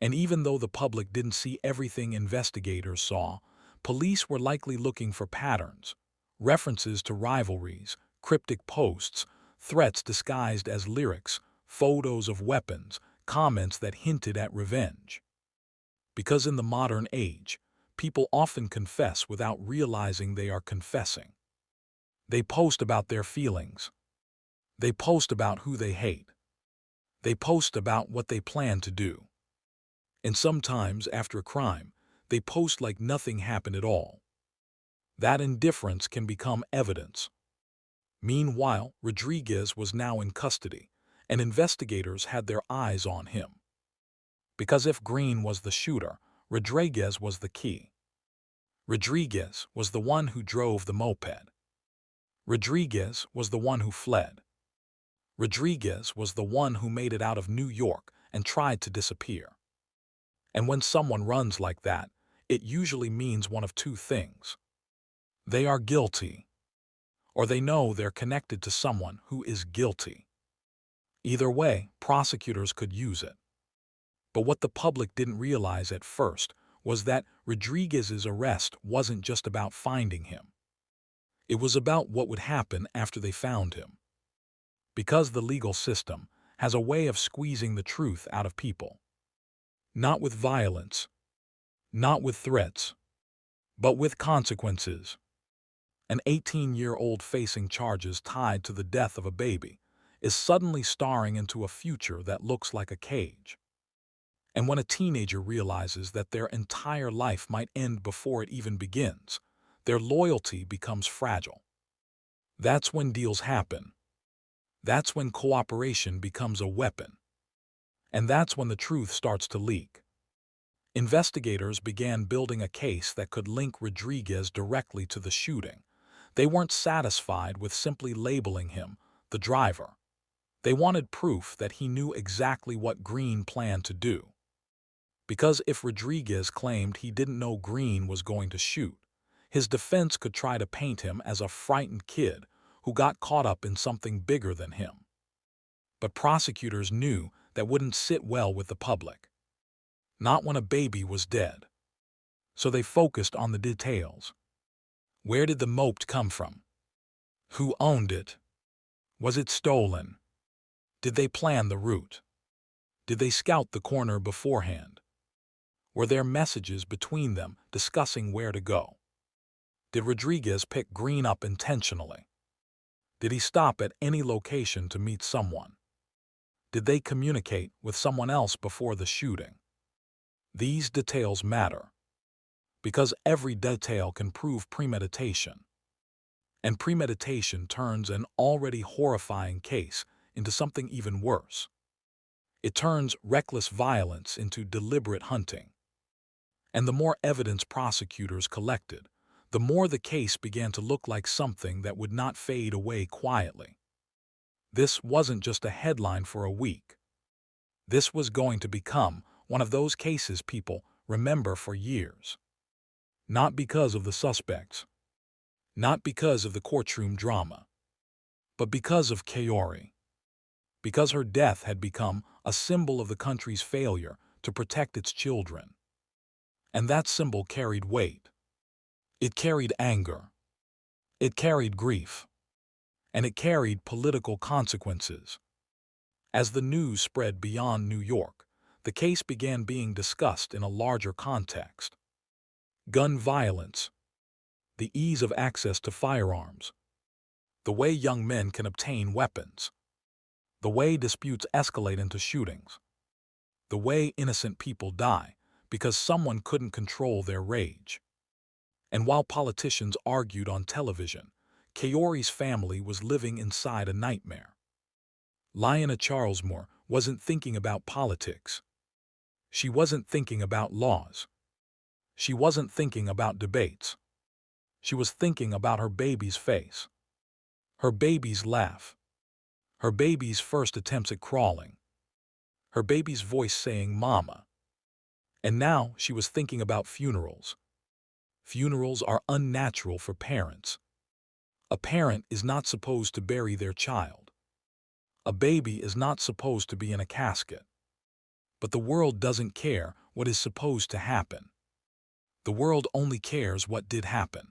And even though the public didn't see everything investigators saw, police were likely looking for patterns, references to rivalries, cryptic posts, threats disguised as lyrics, photos of weapons, comments that hinted at revenge. Because in the modern age, people often confess without realizing they are confessing. They post about their feelings. They post about who they hate. They post about what they plan to do. And sometimes, after a crime, they post like nothing happened at all. That indifference can become evidence. Meanwhile, Rodriguez was now in custody, and investigators had their eyes on him. Because if Greene was the shooter, Rodriguez was the key. Rodriguez was the one who drove the moped. Rodriguez was the one who fled. Rodriguez was the one who made it out of New York and tried to disappear. And when someone runs like that, it usually means one of two things. They are guilty, or they know they're connected to someone who is guilty. Either way, prosecutors could use it. But what the public didn't realize at first was that Rodriguez's arrest wasn't just about finding him. It was about what would happen after they found him. Because the legal system has a way of squeezing the truth out of people. Not with violence, not with threats, but with consequences. An 18-year-old facing charges tied to the death of a baby is suddenly staring into a future that looks like a cage. And when a teenager realizes that their entire life might end before it even begins, their loyalty becomes fragile. That's when deals happen. That's when cooperation becomes a weapon. And that's when the truth starts to leak. Investigators began building a case that could link Rodriguez directly to the shooting. They weren't satisfied with simply labeling him the driver. They wanted proof that he knew exactly what Greene planned to do. Because if Rodriguez claimed he didn't know Greene was going to shoot, his defense could try to paint him as a frightened kid who got caught up in something bigger than him. But prosecutors knew that wouldn't sit well with the public. Not when a baby was dead. So they focused on the details. Where did the moped come from? Who owned it? Was it stolen? Did they plan the route? Did they scout the corner beforehand? Were there messages between them discussing where to go? Did Rodriguez pick Greene up intentionally? Did he stop at any location to meet someone? Did they communicate with someone else before the shooting? These details matter, because every detail can prove premeditation. And premeditation turns an already horrifying case into something even worse. It turns reckless violence into deliberate hunting. And the more evidence prosecutors collected, the more the case began to look like something that would not fade away quietly. This wasn't just a headline for a week. This was going to become one of those cases people remember for years. Not because of the suspects, not because of the courtroom drama, but because of Kaori. Because her death had become a symbol of the country's failure to protect its children. And that symbol carried weight. It carried anger. It carried grief. And it carried political consequences. As the news spread beyond New York, the case began being discussed in a larger context. Gun violence, the ease of access to firearms, the way young men can obtain weapons, the way disputes escalate into shootings, the way innocent people die because someone couldn't control their rage. And while politicians argued on television, Kaori's family was living inside a nightmare. Lyanna Charles-Moore wasn't thinking about politics. She wasn't thinking about laws. She wasn't thinking about debates. She was thinking about her baby's face, her baby's laugh, her baby's first attempts at crawling, her baby's voice saying "Mama." And now she was thinking about funerals. Funerals are unnatural for parents. A parent is not supposed to bury their child. A baby is not supposed to be in a casket. But the world doesn't care what is supposed to happen. The world only cares what did happen.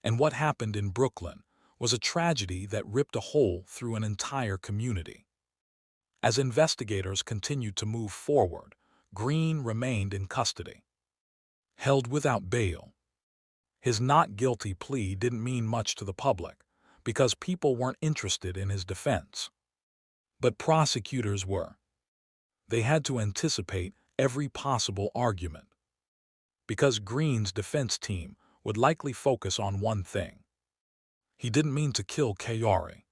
And what happened in Brooklyn was a tragedy that ripped a hole through an entire community. As investigators continued to move forward, Greene remained in custody, held without bail. His not guilty plea didn't mean much to the public because people weren't interested in his defense. But prosecutors were. They had to anticipate every possible argument. Because Greene's defense team would likely focus on one thing. He didn't mean to kill Kaori.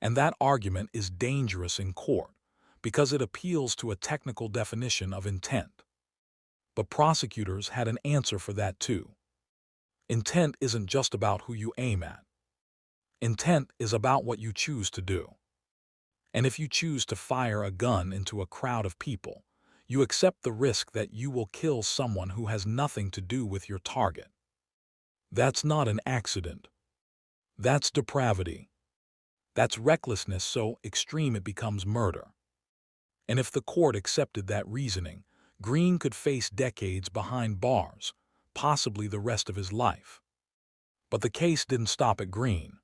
And that argument is dangerous in court because it appeals to a technical definition of intent. But prosecutors had an answer for that too. Intent isn't just about who you aim at. Intent is about what you choose to do. And if you choose to fire a gun into a crowd of people, you accept the risk that you will kill someone who has nothing to do with your target. That's not an accident. That's depravity. That's recklessness so extreme it becomes murder. And if the court accepted that reasoning, Greene could face decades behind bars, possibly the rest of his life. But the case didn't stop at Greene,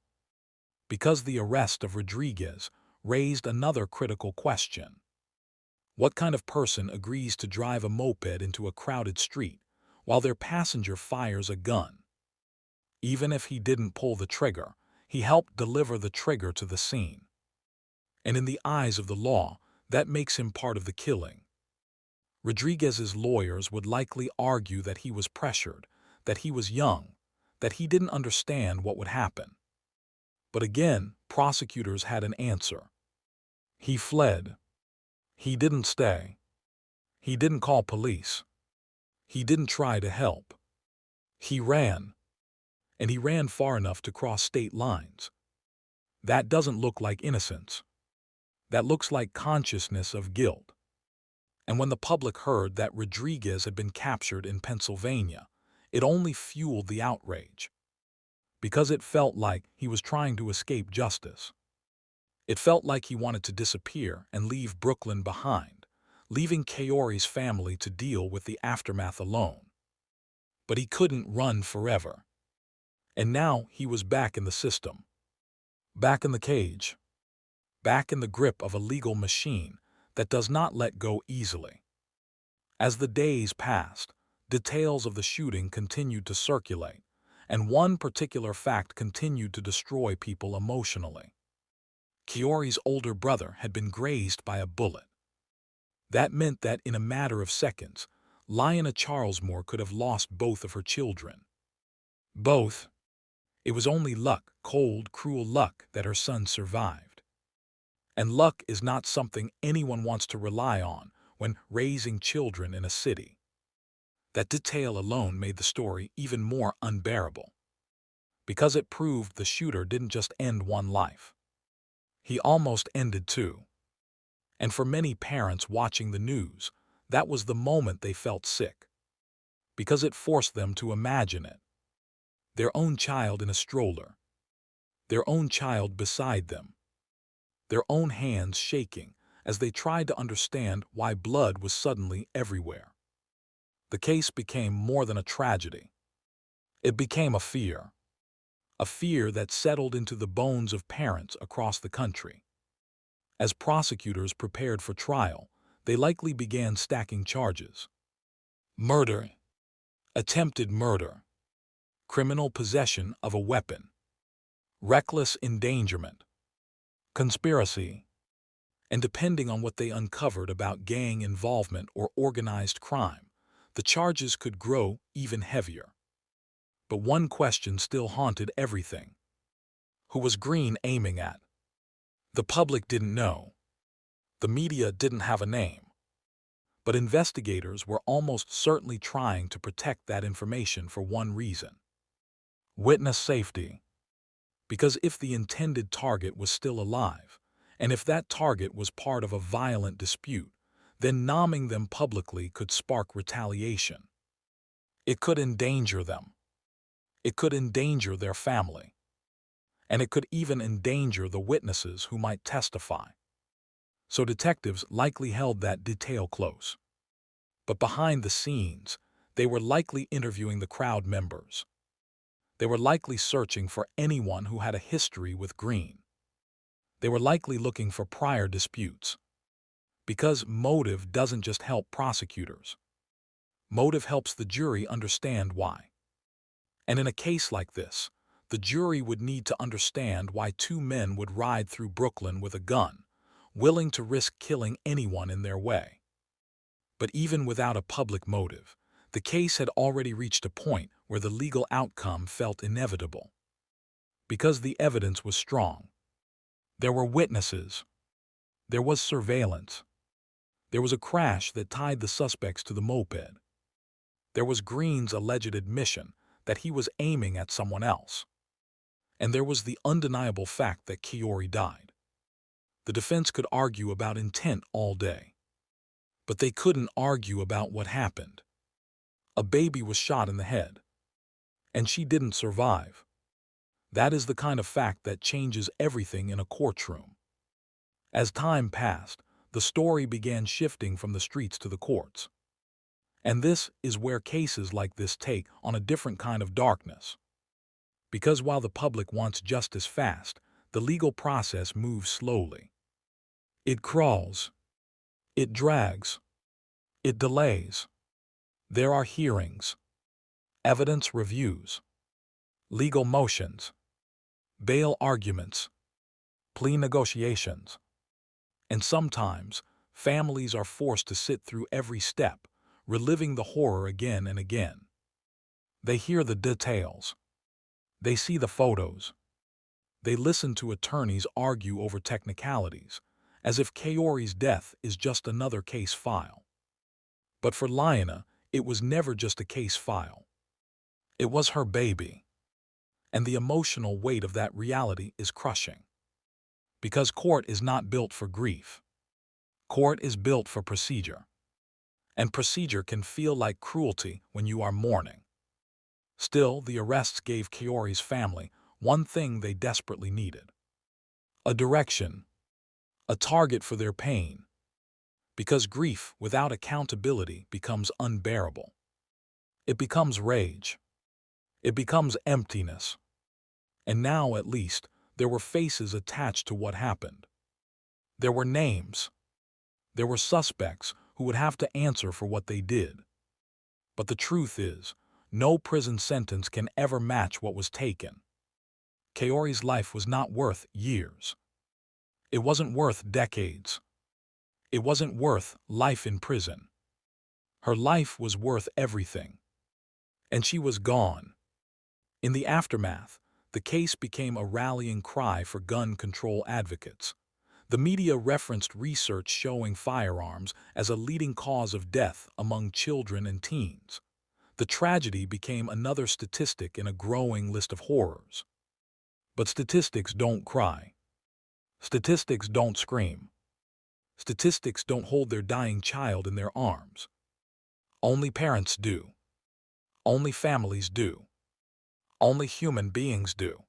because the arrest of Rodriguez raised another critical question. What kind of person agrees to drive a moped into a crowded street while their passenger fires a gun? Even if he didn't pull the trigger, he helped deliver the trigger to the scene. And in the eyes of the law, that makes him part of the killing. Rodriguez's lawyers would likely argue that he was pressured, that he was young, that he didn't understand what would happen. But again, prosecutors had an answer. He fled. He didn't stay. He didn't call police. He didn't try to help. He ran. And he ran far enough to cross state lines. That doesn't look like innocence. That looks like consciousness of guilt. And when the public heard that Rodriguez had been captured in Pennsylvania, it only fueled the outrage. Because it felt like he was trying to escape justice. It felt like he wanted to disappear and leave Brooklyn behind, leaving Kaori's family to deal with the aftermath alone. But he couldn't run forever. And now he was back in the system. Back in the cage. Back in the grip of a legal machine that does not let go easily. As the days passed, details of the shooting continued to circulate, and one particular fact continued to destroy people emotionally. Kaori's older brother had been grazed by a bullet. That meant that in a matter of seconds, Lionel Charlesmore could have lost both of her children. Both. It was only luck, cold, cruel luck, that her son survived. And luck is not something anyone wants to rely on when raising children in a city. That detail alone made the story even more unbearable. Because it proved the shooter didn't just end one life. He almost ended two. And for many parents watching the news, that was the moment they felt sick. Because it forced them to imagine it. Their own child in a stroller. Their own child beside them. Their own hands shaking as they tried to understand why blood was suddenly everywhere. The case became more than a tragedy. It became a fear that settled into the bones of parents across the country. As prosecutors prepared for trial, they likely began stacking charges. Murder, attempted murder, criminal possession of a weapon, reckless endangerment, conspiracy, and depending on what they uncovered about gang involvement or organized crime, the charges could grow even heavier. But one question still haunted everything. Who was Greene aiming at? The public didn't know. The media didn't have a name. But investigators were almost certainly trying to protect that information for one reason. Witness safety. Because if the intended target was still alive, and if that target was part of a violent dispute, then naming them publicly could spark retaliation. It could endanger them. It could endanger their family. And it could even endanger the witnesses who might testify. So detectives likely held that detail close. But behind the scenes, they were likely interviewing the crowd members. They were likely searching for anyone who had a history with Greene. They were likely looking for prior disputes. Because motive doesn't just help prosecutors. Motive helps the jury understand why. And in a case like this, the jury would need to understand why two men would ride through Brooklyn with a gun, willing to risk killing anyone in their way. But even without a public motive, the case had already reached a point where the legal outcome felt inevitable. Because the evidence was strong. There were witnesses. There was surveillance. There was a crash that tied the suspects to the moped. There was Greene's alleged admission that he was aiming at someone else. And there was the undeniable fact that Kaori died. The defense could argue about intent all day. But they couldn't argue about what happened. A baby was shot in the head. And she didn't survive. That is the kind of fact that changes everything in a courtroom. As time passed, the story began shifting from the streets to the courts. And this is where cases like this take on a different kind of darkness. Because while the public wants justice fast, the legal process moves slowly. It crawls. It drags. It delays. There are hearings, evidence reviews, legal motions, bail arguments, plea negotiations. And sometimes, families are forced to sit through every step, reliving the horror again and again. They hear the details. They see the photos. They listen to attorneys argue over technicalities, as if Kaori's death is just another case file. But for Liana, it was never just a case file. It was her baby. And the emotional weight of that reality is crushing. Because court is not built for grief. Court is built for procedure. And procedure can feel like cruelty when you are mourning. Still, the arrests gave Kaori's family one thing they desperately needed. A direction. A target for their pain. Because grief without accountability becomes unbearable. It becomes rage. It becomes emptiness. And now, at least, there were faces attached to what happened. There were names. There were suspects who would have to answer for what they did. But the truth is, no prison sentence can ever match what was taken. Kaori's life was not worth years. It wasn't worth decades. It wasn't worth life in prison. Her life was worth everything. And she was gone. In the aftermath, the case became a rallying cry for gun control advocates. The media referenced research showing firearms as a leading cause of death among children and teens. The tragedy became another statistic in a growing list of horrors. But statistics don't cry. Statistics don't scream. Statistics don't hold their dying child in their arms. Only parents do. Only families do. Only human beings do.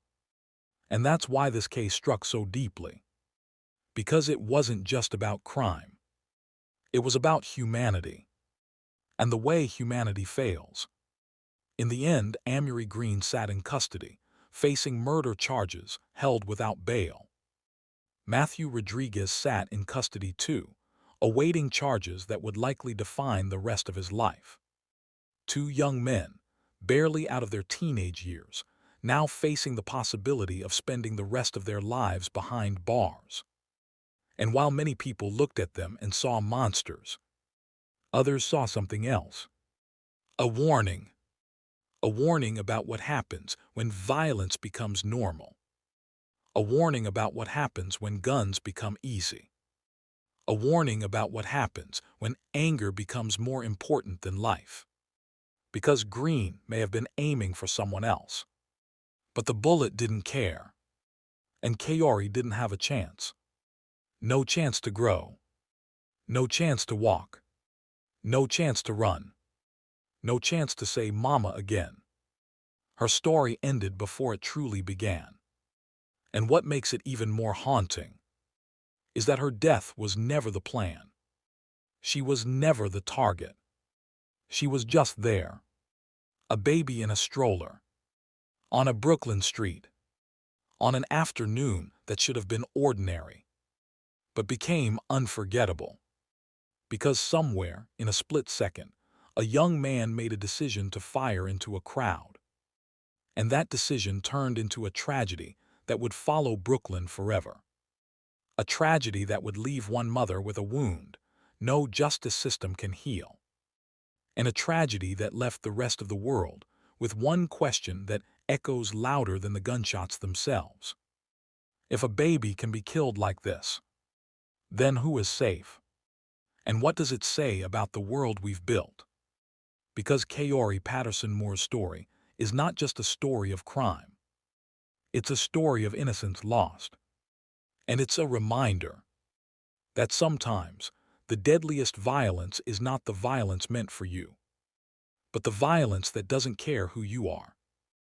And that's why this case struck so deeply. Because it wasn't just about crime. It was about humanity. And the way humanity fails. In the end, Amuri Greene sat in custody, facing murder charges, held without bail. Matthew Rodriguez sat in custody too, awaiting charges that would likely define the rest of his life. Two young men, barely out of their teenage years, now facing the possibility of spending the rest of their lives behind bars. And while many people looked at them and saw monsters, others saw something else. A warning. A warning about what happens when violence becomes normal. A warning about what happens when guns become easy. A warning about what happens when anger becomes more important than life. Because Greene may have been aiming for someone else. But the bullet didn't care. And Kaori didn't have a chance. No chance to grow. No chance to walk. No chance to run. No chance to say mama again. Her story ended before it truly began. And what makes it even more haunting is that her death was never the plan. She was never the target. She was just there. A baby in a stroller. On a Brooklyn street. On an afternoon that should have been ordinary, but became unforgettable. Because somewhere, in a split second, a young man made a decision to fire into a crowd. And that decision turned into a tragedy that would follow Brooklyn forever. A tragedy that would leave one mother with a wound no justice system can heal. And a tragedy that left the rest of the world with one question that echoes louder than the gunshots themselves. If a baby can be killed like this, then who is safe? And what does it say about the world we've built? Because Kaori Patterson-Moore's story is not just a story of crime. It's a story of innocence lost. And it's a reminder that sometimes the deadliest violence is not the violence meant for you, but the violence that doesn't care who you are.